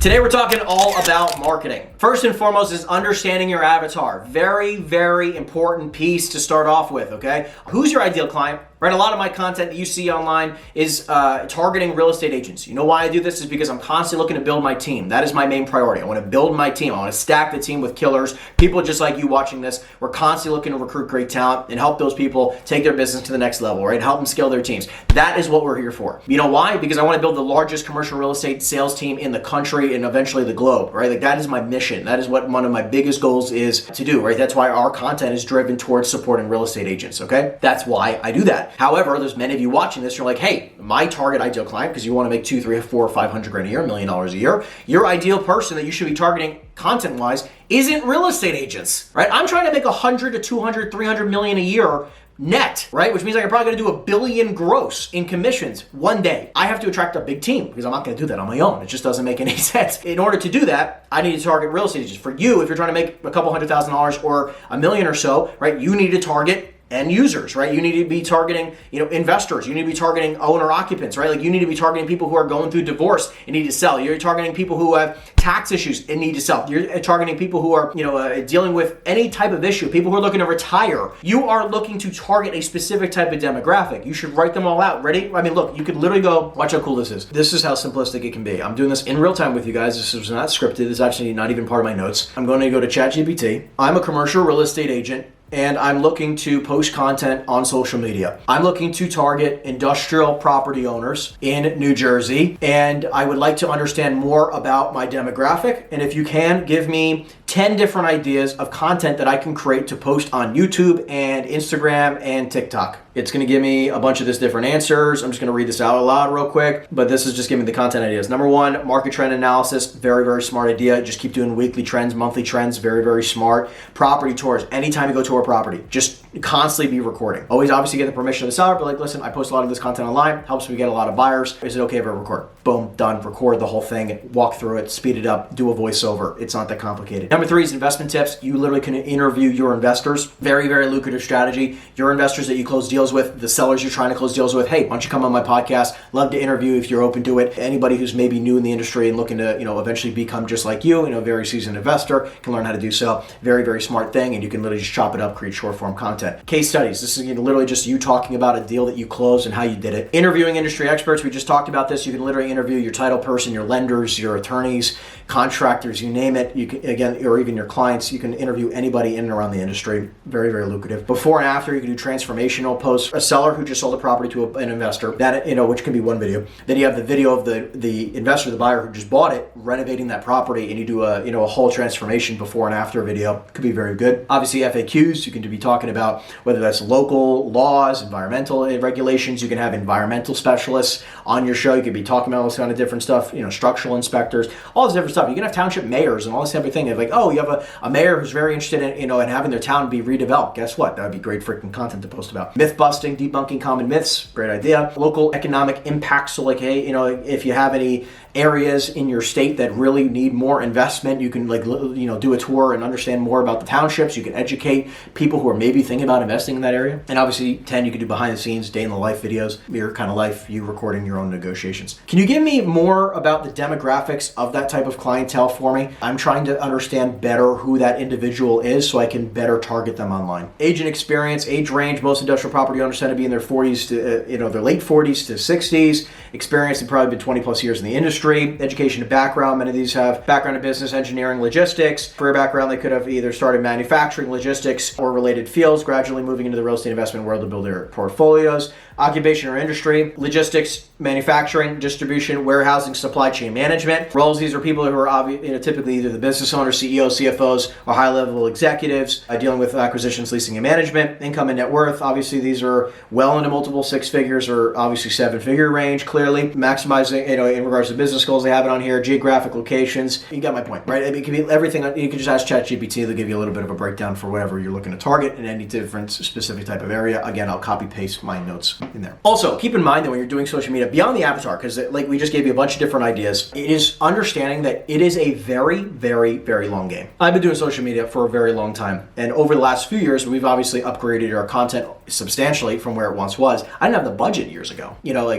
Today we're talking all about marketing. First and foremost is understanding your avatar. Very, very important piece to start off with, okay? Who's your ideal client? Right, a lot of my content that you see online is targeting real estate agents. You know why I do this is because I'm constantly looking to build my team. That is my main priority. I want to build my team. I want to stack the team with killers, people just like you watching this. We're constantly looking to recruit great talent and help those people take their business to the next level, right? Help them scale their teams. That is what we're here for. You know why? Because I want to build the largest commercial real estate sales team in the country and eventually the globe, right? Like that is my mission. That is what one of my biggest goals is to do, right? That's why our content is driven towards supporting real estate agents, okay? That's why I do that. However, there's many of you watching this, you're like, hey, my target ideal client, because you want to make 2, 3, 4, 500 grand a year, $1 million a year, your ideal person that you should be targeting content-wise isn't real estate agents, right? I'm trying to make 100 to 200, 300 million a year net, right? Which means I'm probably going to do $1 billion gross in commissions one day. I have to attract a big team because I'm not going to do that on my own. It just doesn't make any sense. In order to do that, I need to target real estate agents. For you, if you're trying to make a couple $100,000 or $1 million or so, right? You need to target end users, right? You need to be targeting, investors. You need to be targeting owner occupants, right? Like you need to be targeting people who are going through divorce and need to sell. You're targeting people who have tax issues and need to sell. You're targeting people who are, dealing with any type of issue, people who are looking to retire. You are looking to target a specific type of demographic. You should write them all out. Ready? I mean, look, you could literally go, watch how cool this is. This is how simplistic it can be. I'm doing this in real time with you guys. This is not scripted. This is actually not even part of my notes. I'm going to go to ChatGPT. I'm a commercial real estate agent, and I'm looking to post content on social media. I'm looking to target industrial property owners in New Jersey, and I would like to understand more about my demographic. And if you can, give me 10 different ideas of content that I can create to post on YouTube and Instagram and TikTok. It's gonna give me a bunch of this different answers. I'm just gonna read this out loud real quick, but this is just giving me the content ideas. Number one, market trend analysis. Very, very smart idea. Just keep doing weekly trends, monthly trends. Very, very smart. Property tours. Anytime you go to a property, just constantly be recording. Always obviously get the permission of the seller, but like, listen, I post a lot of this content online, helps me get a lot of buyers. Is it okay if I record? Boom, done. Record the whole thing, walk through it, speed it up, do a voiceover. It's not that complicated. Number three is investment tips. You literally can interview your investors. Very, very lucrative strategy. Your investors that you close deals with, the sellers you're trying to close deals with, hey, why don't you come on my podcast? Love to interview if you're open to it. Anybody who's maybe new in the industry and looking to, eventually become just like you, very seasoned investor, can learn how to do so. Very, very smart thing, and you can literally just chop it up, create short form content. Case studies. This is literally just you talking about a deal that you closed and how you did it. Interviewing industry experts. We just talked about this. You can literally interview your title person, your lenders, your attorneys, contractors, you name it. You can, again, or even your clients. You can interview anybody in and around the industry. Very, very lucrative. Before and after, you can do transformational posts. A seller who just sold a property to an investor, that which can be one video. Then you have the video of the investor, the buyer who just bought it, renovating that property, and you do a whole transformation before and after video. Could be very good. Obviously, FAQs. You can be talking about whether that's local laws, environmental regulations. You can have environmental specialists on your show. You could be talking about all this kind of different stuff. Structural inspectors, all this different stuff. You can have township mayors and all this everything. Like, oh, you have a mayor who's very interested in in having their town be redeveloped. Guess what? That would be great freaking content to post about. Myth busting, debunking common myths. Great idea. Local economic impacts. So like, hey, if you have any areas in your state that really need more investment, you can do a tour and understand more about the townships. You can educate people who are maybe thinking about investing in that area. And obviously 10, you can do behind the scenes, day in the life videos, your kind of life, you recording your own negotiations. Can you give me more about the demographics of that type of clientele for me? I'm trying to understand better who that individual is so I can better target them online. Agent experience, age range, most industrial property owners tend to be in their 40s to, their late 40s to 60s. Experience, they've probably been 20 plus years in the industry. Education and background, many of these have background in business, engineering, logistics. Career background, they could have either started manufacturing, logistics, or related fields, gradually moving into the real estate investment world to build their portfolios. Occupation or industry, logistics, manufacturing, distribution, warehousing, supply chain management. Roles, these are people who are typically either the business owners, CEOs, CFOs, or high-level executives dealing with acquisitions, leasing, and management. Income and net worth, obviously these are well into multiple six figures or obviously seven-figure range, clearly. Maximizing, in regards to business goals, they have it on here. Geographic locations, you got my point, right? It can be everything. You can just ask ChatGPT, they'll give you a little bit of a breakdown for whatever you're looking to target in any different specific type of area. Again, I'll copy-paste my notes in there. Also, keep in mind that when you're doing social media, beyond the avatar, because like we just gave you a bunch of different ideas, it is understanding that it is a very, very, very long game. I've been doing social media for a very long time. And over the last few years, we've obviously upgraded our content substantially from where it once was. I didn't have the budget years ago.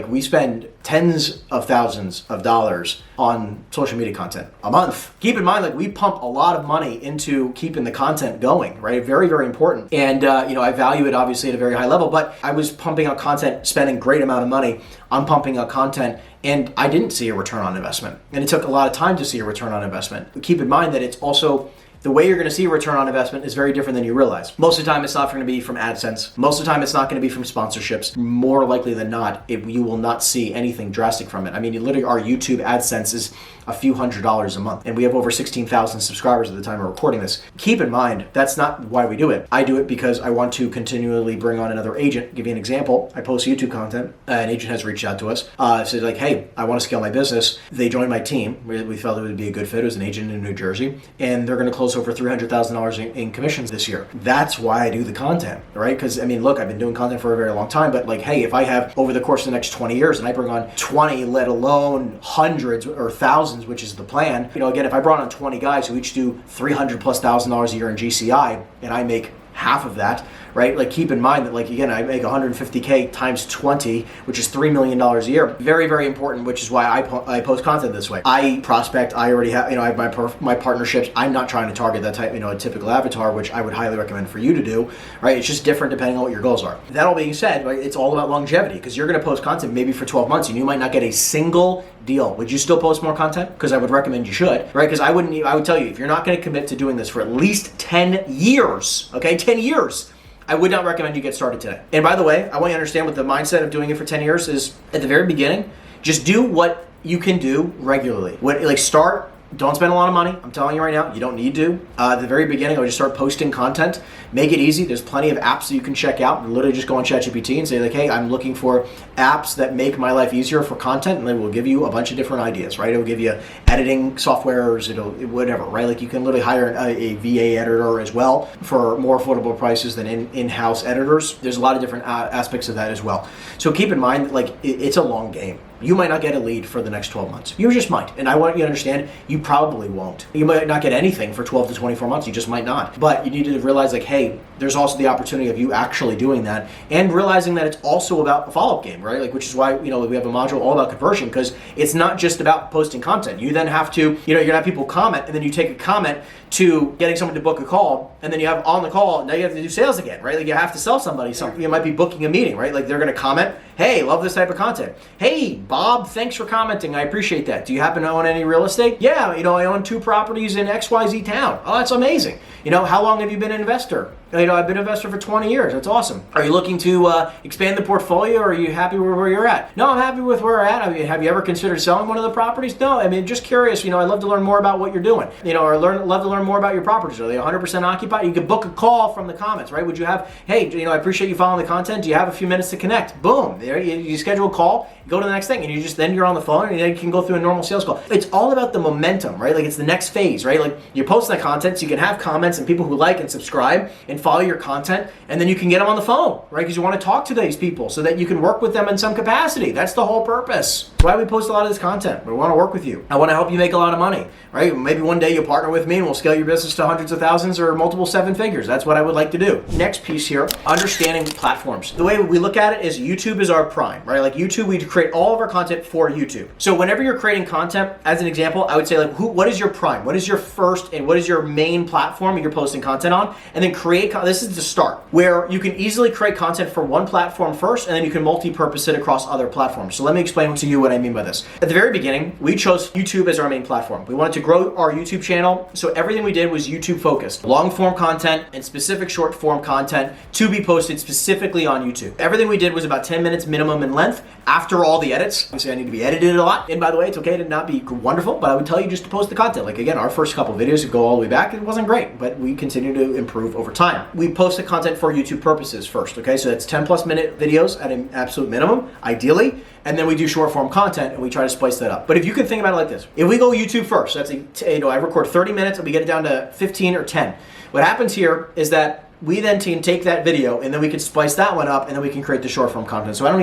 We spend tens of thousands of dollars on social media content? A month. Keep in mind, like, we pump a lot of money into keeping the content going, right? Very, very important. And, I value it obviously at a very high level, but I was pumping out content, spending a great amount of money on pumping out content, and I didn't see a return on investment. And it took a lot of time to see a return on investment. But keep in mind that it's also, the way you're going to see a return on investment is very different than you realize. Most of the time, it's not going to be from AdSense. Most of the time, it's not going to be from sponsorships. More likely than not, you will not see anything drastic from it. I mean, literally, our YouTube AdSense is a few $100s a month, and we have over 16,000 subscribers at the time of recording this. Keep in mind, that's not why we do it. I do it because I want to continually bring on another agent. Give you an example. I post YouTube content. An agent has reached out to us, said like, hey, I want to scale my business. They joined my team. We felt it would be a good fit. It was an agent in New Jersey, and they're going to close over $300,000 in commissions this year. That's why I do the content, right? Because, I mean, look, I've been doing content for a very long time, but like, hey, if I have over the course of the next 20 years and I bring on 20, let alone hundreds or thousands, which is the plan, again, if I brought on 20 guys who each do $300,000+ a year in GCI, and I make half of that, right? Like, keep in mind that, like, again, I make $150K times 20, which is $3 million a year. Very, very important, which is why I post content this way. I prospect, I already have, I have my partnerships. I'm not trying to target that type, a typical avatar, which I would highly recommend for you to do, right? It's just different depending on what your goals are. That all being said, right, it's all about longevity, because you're going to post content maybe for 12 months and you might not get a single deal. Would you still post more content? Because I would recommend you should, right? Because I would tell you, if you're not going to commit to doing this for at least 10 years, okay, 10 years, I would not recommend you get started today. And by the way, I want you to understand what the mindset of doing it for 10 years is. At the very beginning, just do what you can do regularly. Start. Don't spend a lot of money. I'm telling you right now, you don't need to. At the very beginning, I would just start posting content. Make it easy. There's plenty of apps that you can check out. Literally just go on ChatGPT and say like, hey, I'm looking for apps that make my life easier for content, and they will give you a bunch of different ideas, right? It'll give you editing softwares, whatever, right? Like, you can literally hire a VA editor as well for more affordable prices than in-house editors. There's a lot of different aspects of that as well. So keep in mind that, like, it's a long game. You might not get a lead for the next 12 months. You just might. And I want you to understand, you probably won't. You might not get anything for 12 to 24 months. You just might not. But you need to realize, like, hey, there's also the opportunity of you actually doing that, and realizing that it's also about a follow-up game, right? Like, which is why, we have a module all about conversion, because it's not just about posting content. You then have to, you're going to have people comment, and then you take a comment to getting someone to book a call, and then you have on the call, now you have to do sales again, right? Like, you have to sell somebody something. You might be booking a meeting, right? Like, they're going to comment, hey, love this type of content. Hey, Bob, thanks for commenting. I appreciate that. Do you happen to own any real estate? Yeah, I own 2 properties in XYZ town. Oh, that's amazing. How long have you been an investor? I've been an investor for 20 years. That's awesome. Are you looking to expand the portfolio, or are you happy with where you're at? No, I'm happy with where we're at. I mean, have you ever considered selling one of the properties? No, I mean, just curious. I'd love to learn more about what you're doing. Or love to learn more about your properties. Are they 100% occupied? You can book a call from the comments, right? Would you have, hey, I appreciate you following the content. Do you have a few minutes to connect? Boom. There, you schedule a call, go to the next thing, and then you're on the phone, and then you can go through a normal sales call. It's all about the momentum, right? Like, it's the next phase, right? Like, you're posting the content, so you can have comments and people who like and subscribe and follow your content, and then you can get them on the phone, right? Because you want to talk to these people so that you can work with them in some capacity. That's the whole purpose. Why we post a lot of this content. We want to work with you. I want to help you make a lot of money, right? Maybe one day you'll partner with me and we'll scale your business to hundreds of thousands or multiple 7 figures. That's what I would like to do. Next piece here, understanding platforms. The way we look at it is YouTube is our prime, right? Like, YouTube, we create all of our content for YouTube. So whenever you're creating content, as an example, I would say, like, what is your prime? What is your first and what is your main platform you're posting content on? And then this is the start, where you can easily create content for one platform first, and then you can multi-purpose it across other platforms. So let me explain to you what I mean by this. At the very beginning, we chose YouTube as our main platform. We wanted to grow our YouTube channel, so everything we did was YouTube focused. Long form content and specific short form content to be posted specifically on YouTube. Everything we did was about 10 minutes minimum in length after all the edits. Obviously, I need to be edited a lot. And by the way, it's okay to not be wonderful, but I would tell you just to post the content. Like, again, our first couple videos, if go all the way back, it wasn't great, but we continue to improve over time. We post the content for YouTube purposes first, okay? So that's 10+ minute videos at an absolute minimum, ideally. And then we do short form content and we try to splice that up. But if you can think about it like this, if we go YouTube first, I record 30 minutes and we get it down to 15 or 10. What happens here is that we then can take that video and then we can splice that one up and then we can create the short form content. So I don't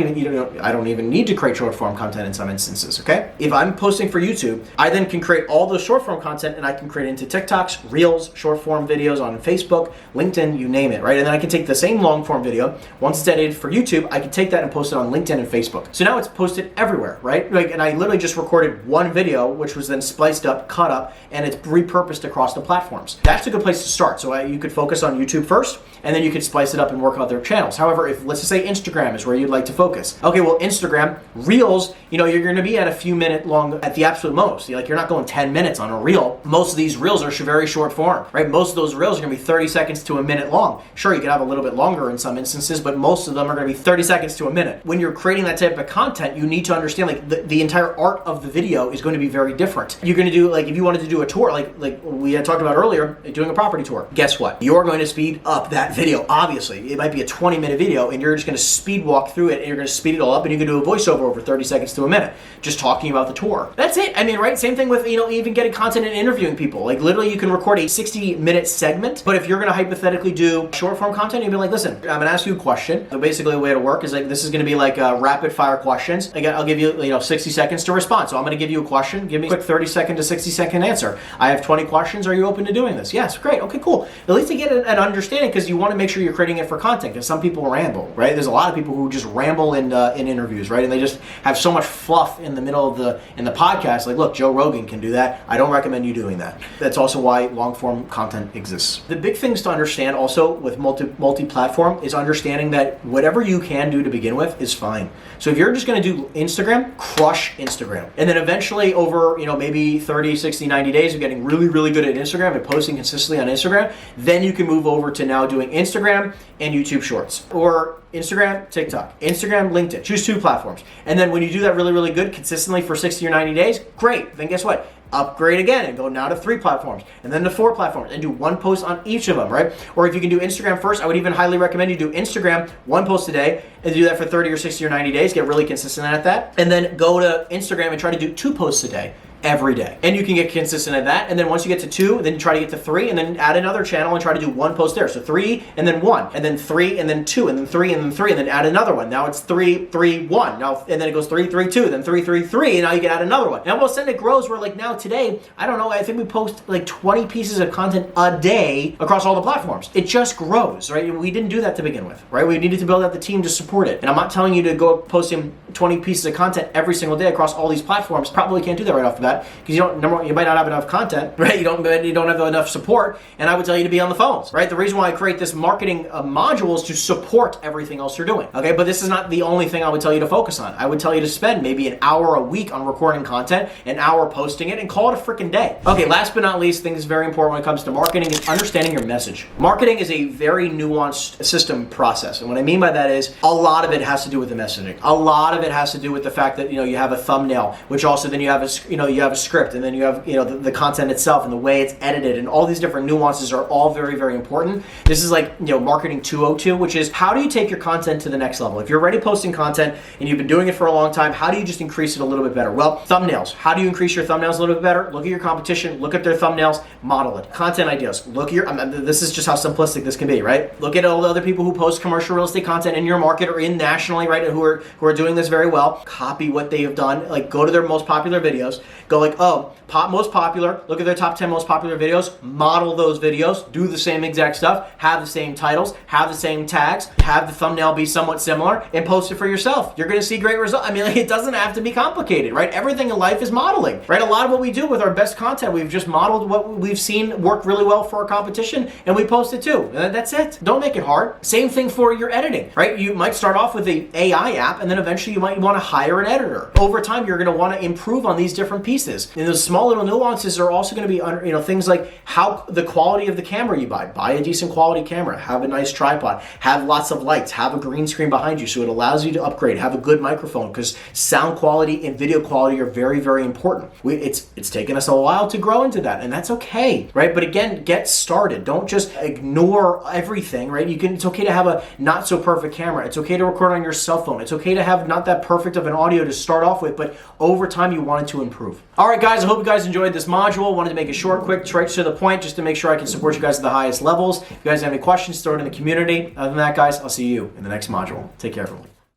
even need to create short form content in some instances, okay? If I'm posting for YouTube, I then can create all the short form content and I can create into TikToks, Reels, short form videos on Facebook, LinkedIn, you name it, right? And then I can take the same long form video, once it's edited for YouTube, I can take that and post it on LinkedIn and Facebook. So now it's posted everywhere, right? Like, and I literally just recorded one video, which was then spliced up, cut up, and it's repurposed across the platforms. That's a good place to start. So you could focus on YouTube first, and then you could splice it up and work on other channels. However, if let's just say Instagram is where you'd like to focus. Okay, well, Instagram, Reels, you're gonna be at a few minute long at the absolute most. You're not going 10 minutes on a Reel. Most of these Reels are very short form, right? Most of those Reels are gonna be 30 seconds to a minute long. Sure, you could have a little bit longer in some instances, but most of them are gonna be 30 seconds to a minute. When you're creating that type of content, you need to understand like the entire art of the video is going to be very different. You're going to do, like if you wanted to do a tour, like we had talked about earlier, doing a property tour, guess what? You're going to speed up that video, obviously. It might be a 20-minute video and you're just going to speed walk through it and you're going to speed it all up and you can do a voiceover over 30 seconds to a minute, just talking about the tour. That's it. I mean, right? Same thing with, even getting content and interviewing people. Like literally you can record a 60-minute segment, but if you're going to hypothetically do short form content, you'll be like, listen, I'm going to ask you a question. So basically the way it'll work is like, this is going to be like rapid fire questions. Again, I'll give you, 60 seconds to respond. So I'm going to give you a question. Give me a quick 30-second to 60-second answer. I have 20 questions. Are you open to doing this? Yes. Great. Okay, cool. At least you get an understanding because you want to make sure you're creating it for content because some people ramble, right? There's a lot of people who just ramble in interviews, right? And they just have so much fluff in the middle of the podcast. Like, look, Joe Rogan can do that. I don't recommend you doing that. That's also why long-form content exists. The big things to understand also with multi-platform is understanding that whatever you can do to begin with is fine. So if you're just going to do Instagram, crush Instagram. And then eventually over, maybe 30, 60, 90 days of getting really, really good at Instagram and posting consistently on Instagram, then you can move over to now doing Instagram and YouTube Shorts. Or Instagram, TikTok, Instagram, LinkedIn. Choose 2 platforms. And then when you do that really, really good consistently for 60 or 90 days, great. Then guess what? Upgrade again and go now to 3 platforms and then to 4 platforms and do 1 post on each of them, right? Or if you can do Instagram first, I would even highly recommend you do Instagram 1 post a day and do that for 30 or 60 or 90 days, get really consistent at that. And then go to Instagram and try to do 2 posts a day. Every day. And you can get consistent at that. And then once you get to 2, then you try to get to 3 and then add another channel and try to do 1 post there. So 3 and then 1 and then 3 and then 2 and then 3 and then 3 and then add another one. Now it's 3, 3, 1. Now, and then it goes 3, 3, 2, then 3, 3, 3, and now you can add another one. Now all of a sudden it grows where like now today, I don't know, I think we post like 20 pieces of content a day across all the platforms. It just grows, right? We didn't do that to begin with, right? We needed to build out the team to support it. And I'm not telling you to go posting 20 pieces of content every single day across all these platforms. Probably can't do that right off the bat because you might not have enough content, right? You don't have enough support, and I would tell you to be on the phones, right? The reason why I create this marketing module is to support everything else you're doing, okay? But this is not the only thing I would tell you to focus on. I would tell you to spend maybe an hour a week on recording content, an hour posting it, and call it a freaking day. Okay, last but not least, thing that's very important when it comes to marketing is understanding your message. Marketing is a very nuanced system process, and what I mean by that is a lot of it has to do with the messaging. A lot of it has to do with the fact that you have a thumbnail, which also then you have a script, and then you have the content itself and the way it's edited, and all these different nuances are all very, very important. This is like marketing 202, which is how do you take your content to the next level? If you're already posting content and you've been doing it for a long time, how do you just increase it a little bit better? Well, thumbnails. How do you increase your thumbnails a little bit better? Look at your competition, look at their thumbnails, model it. Content ideas. Look at this is just how simplistic this can be, right? Look at all the other people who post commercial real estate content in your market or in nationally, right? Who are doing this very well. Copy what they have done. Like go to their most popular videos. Go like, most popular, look at their top 10 most popular videos, model those videos, do the same exact stuff, have the same titles, have the same tags, have the thumbnail be somewhat similar, and post it for yourself. You're going to see great results. I mean, it doesn't have to be complicated, right? Everything in life is modeling, right? A lot of what we do with our best content, we've just modeled what we've seen work really well for our competition, and we post it too. That's it. Don't make it hard. Same thing for your editing, right? You might start off with an AI app, and then eventually you might want to hire an editor. Over time, you're going to want to improve on these different pieces. And those small little nuances are also going to be, things like how the quality of the camera you buy. Buy a decent quality camera. Have a nice tripod. Have lots of lights. Have a green screen behind you so it allows you to upgrade. Have a good microphone because sound quality and video quality are very, very important. It's taken us a while to grow into that, and that's okay, right? But again, get started. Don't just ignore everything, right? It's okay to have a not so perfect camera. It's okay to record on your cell phone. It's okay to have not that perfect of an audio to start off with, but over time you want it to improve. All right, guys, I hope you guys enjoyed this module. Wanted to make it short, quick, straight to the point, just to make sure I can support you guys at the highest levels. If you guys have any questions, throw it in the community. Other than that, guys, I'll see you in the next module. Take care, everyone.